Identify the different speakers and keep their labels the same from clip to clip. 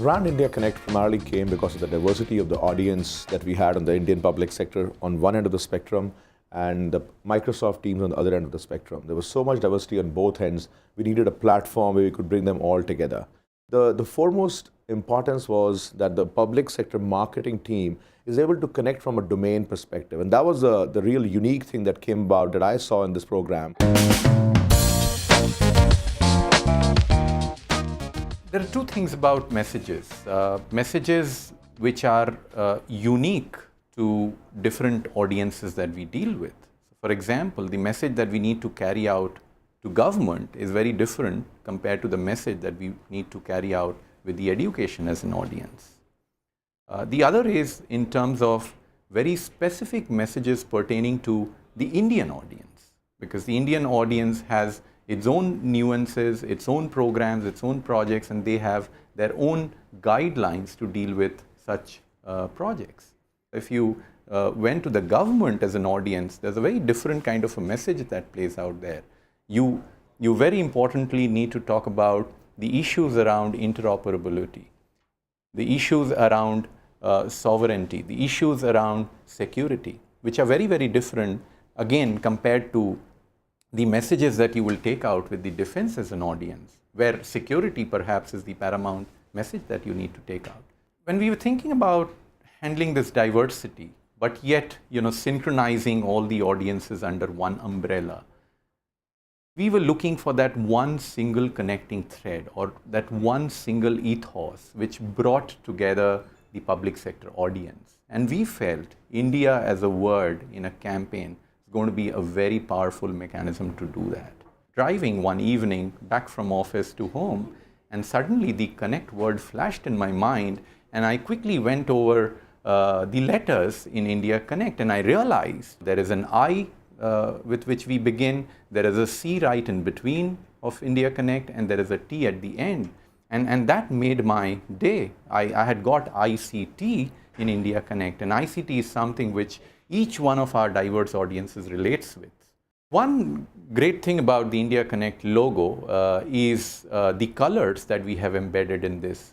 Speaker 1: Brand India Connect primarily came because of the diversity of the audience that we had on the Indian public sector on one end of the spectrum and the Microsoft teams on the other end of the spectrum. There was so much diversity on both ends, we needed a platform where we could bring them all together. The foremost importance was that the public sector marketing team is able to connect from a domain perspective. And that was the real unique thing that came about that I saw in this program.
Speaker 2: There are two things about messages. Messages which are unique to different audiences that we deal with. For example, the message that we need to carry out to government is very different compared to the message that we need to carry out with the education as an audience. The other is in terms of very specific messages pertaining to the Indian audience, because the Indian audience has its own nuances, its own programs, its own projects, and they have their own guidelines to deal with such projects. If you went to the government as an audience, there's a very different kind of a message that plays out there. You very importantly need to talk about the issues around interoperability, the issues around sovereignty, the issues around security, which are very, very different, again, compared to the messages that you will take out with the defense as an audience, where security perhaps is the paramount message that you need to take out. When we were thinking about handling this diversity, but yet synchronizing all the audiences under one umbrella, we were looking for that one single connecting thread or that one single ethos which brought together the public sector audience. And we felt India as a word in a campaign going to be a very powerful mechanism to do that. Driving one evening back from office to home, and suddenly the Connect word flashed in my mind, and I quickly went over the letters in India Connect, and I realized there is an I with which we begin, there is a C right in between of India Connect, and there is a T at the end. And that made my day. I had got ICT in India Connect, and ICT is something which each one of our diverse audiences relates with. One great thing about the India Connect logo is the colors that we have embedded in this,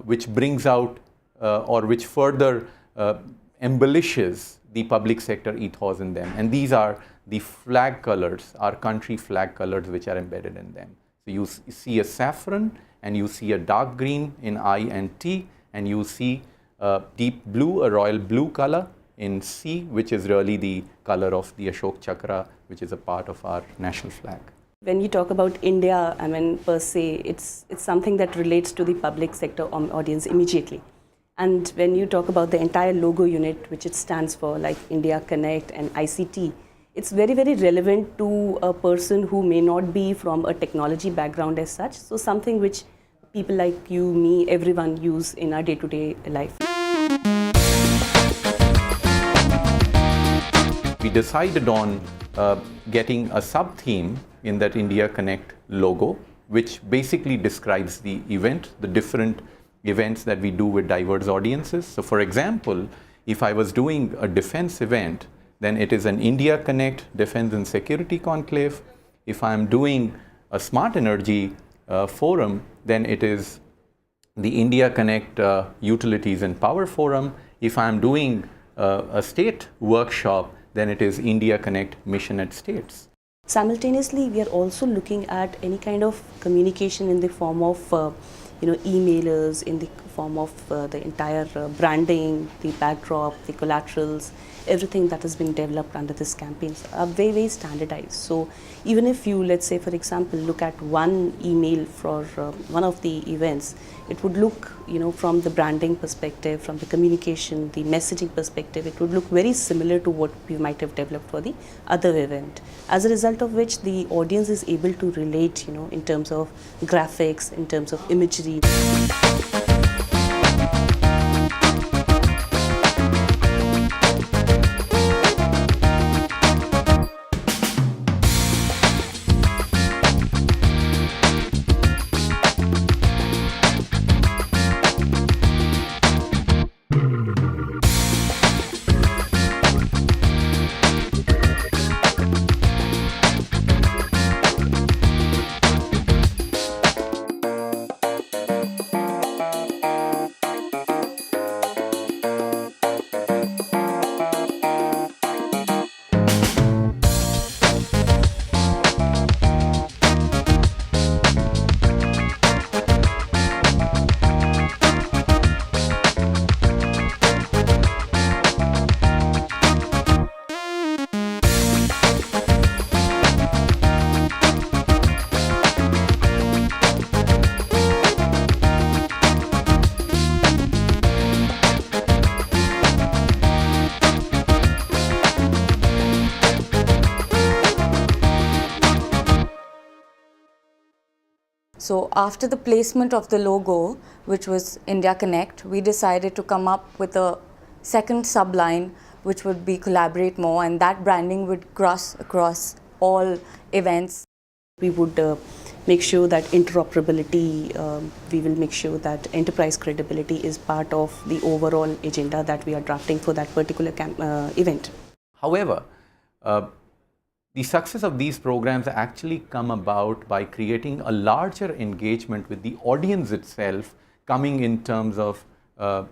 Speaker 2: which brings out or which further embellishes the public sector ethos in them. And these are the flag colors, our country flag colors, which are embedded in them. So you see a saffron, and you see a dark green in I and T, and you see a deep blue, a royal blue color in C, which is really the color of the Ashok Chakra, which is a part of our national flag.
Speaker 3: When you talk about India, per se, it's something that relates to the public sector audience immediately. And when you talk about the entire logo unit, which it stands for, like India Connect and ICT, it's very, very relevant to a person who may not be from a technology background as such. So something which people like you, me, everyone use in our day-to-day life.
Speaker 2: We decided on getting a sub-theme in that India Connect logo, which basically describes the event, the different events that we do with diverse audiences. So for example, if I was doing a defense event, then it is an India Connect Defense and Security Conclave. If I'm doing a smart energy forum, then it is the India Connect Utilities and Power Forum. If I'm doing a state workshop, then it is India Connect Mission at States.
Speaker 3: Simultaneously, we are also looking at any kind of communication in the form of emailers, in the form of the entire branding, the backdrop, the collaterals, everything that is being developed under this campaigns are very, very standardized. So even if you, let's say, for example, look at one email for one of the events, it would look, from the branding perspective, from the communication, the messaging perspective, it would look very similar to what we might have developed for the other event. As a result of which, the audience is able to relate, in terms of graphics, in terms of imagery.
Speaker 4: So after the placement of the logo, which was India Connect, we decided to come up with a second subline, which would be Collaborate More, and that branding would cross across all events.
Speaker 3: We would make sure that interoperability, we will make sure that enterprise credibility is part of the overall agenda that we are drafting for that particular event.
Speaker 2: However, the success of these programs actually come about by creating a larger engagement with the audience itself, coming in terms of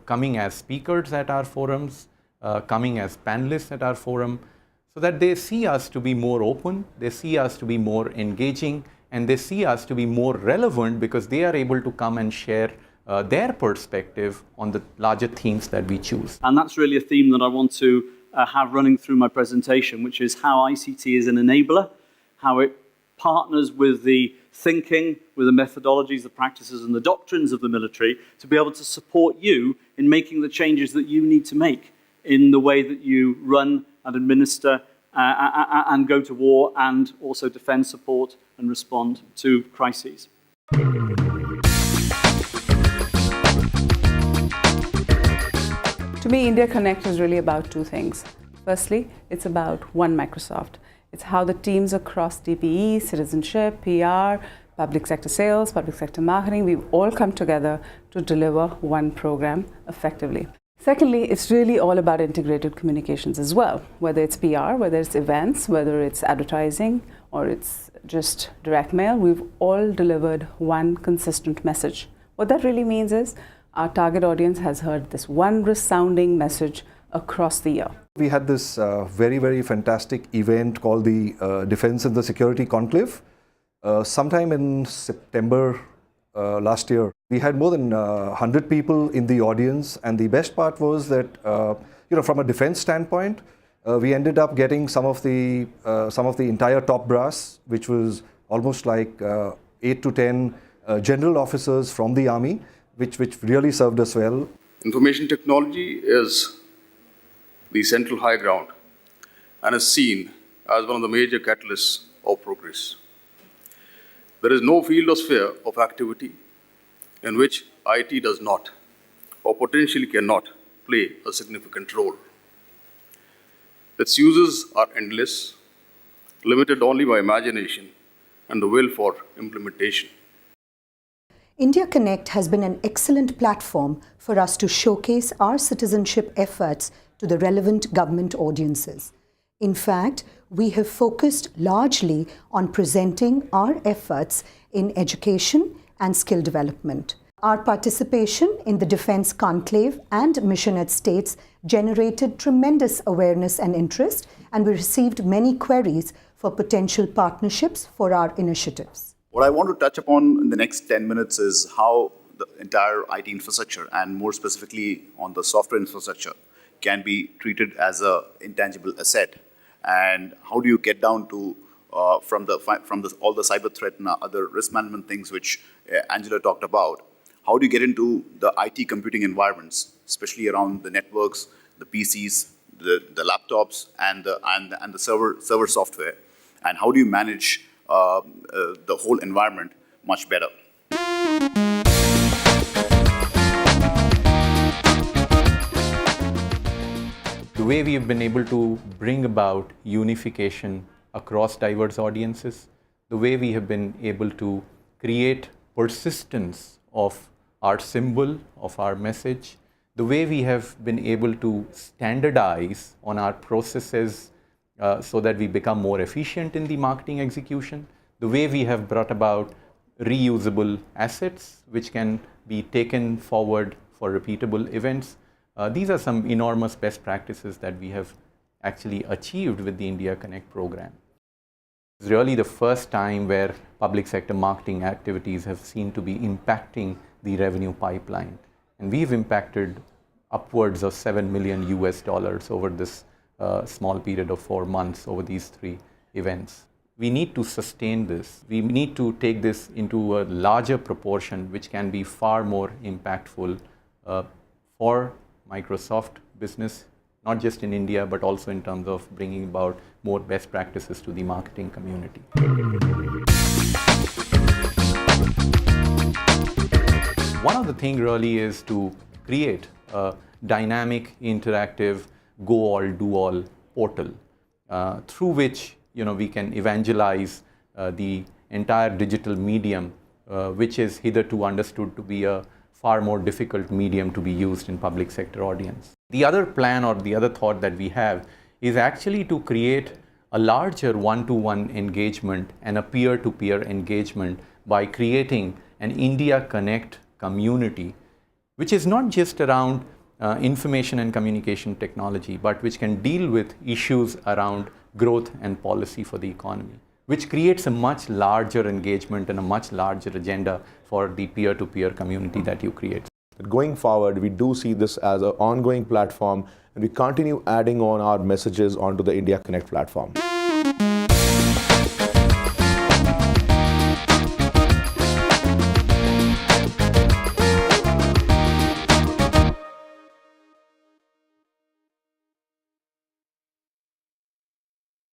Speaker 2: coming as speakers at our forums, coming as panelists at our forum, so that they see us to be more open, they see us to be more engaging, and they see us to be more relevant because they are able to come and share their perspective on the larger themes that we choose.
Speaker 5: And that's really a theme that I want to have running through my presentation, which is how ICT is an enabler, how it partners with the thinking, with the methodologies, the practices, and the doctrines of the military to be able to support you in making the changes that you need to make in the way that you run and administer and go to war and also defend, support, and respond to crises.
Speaker 6: To me, India Connect is really about two things. Firstly, it's about one Microsoft. It's how the teams across DPE, citizenship, PR, public sector sales, public sector marketing, we've all come together to deliver one program effectively. Secondly, it's really all about integrated communications as well, whether it's PR, whether it's events, whether it's advertising, or it's just direct mail. We've all delivered one consistent message. What that really means is our target audience has heard this one resounding message across the year.
Speaker 7: We had this very, very fantastic event called the Defense and the Security Conclave sometime in September last year. We had more than 100 people in the audience, and the best part was that, from a defense standpoint, we ended up getting some of the entire top brass, which was almost like 8 to 10 general officers from the army, which really served us well.
Speaker 8: Information technology is the central high ground and is seen as one of the major catalysts of progress. There is no field or sphere of activity in which IT does not or potentially cannot play a significant role. Its uses are endless, limited only by imagination and the will for implementation.
Speaker 9: India Connect has been an excellent platform for us to showcase our citizenship efforts to the relevant government audiences. In fact, we have focused largely on presenting our efforts in education and skill development. Our participation in the Defense Conclave and Mission at States generated tremendous awareness and interest, and we received many queries for potential partnerships for our initiatives.
Speaker 10: What I want to touch upon in the next 10 minutes is how the entire IT infrastructure, and more specifically on the software infrastructure, can be treated as an intangible asset. And how do you get down to all the cyber threat and other risk management things which Angela talked about? How do you get into the IT computing environments, especially around the networks, the PCs, the laptops, and the server software? And how do you manage the whole environment much better?
Speaker 2: The way we have been able to bring about unification across diverse audiences, the way we have been able to create persistence of our symbol, of our message, the way we have been able to standardize on our processes so that we become more efficient in the marketing execution, the way we have brought about reusable assets which can be taken forward for repeatable events. These are some enormous best practices that we have actually achieved with the India Connect program. It's really the first time where public sector marketing activities have seen to be impacting the revenue pipeline. And we've impacted upwards of $7 million over this small period of 4 months over these 3 events. We need to sustain this. We need to take this into a larger proportion, which can be far more impactful for Microsoft business, not just in India, but also in terms of bringing about more best practices to the marketing community. One of the things really is to create a dynamic, interactive, go all, do all portal through which we can evangelize the entire digital medium, which is hitherto understood to be a far more difficult medium to be used in public sector audience. The other plan or the other thought that we have is actually to create a larger one-to-one engagement and a peer-to-peer engagement by creating an India Connect community, which is not just around information and communication technology, but which can deal with issues around growth and policy for the economy, which creates a much larger engagement and a much larger agenda for the peer-to-peer community that you create.
Speaker 1: Going forward, we do see this as an ongoing platform, and we continue adding on our messages onto the India Connect platform.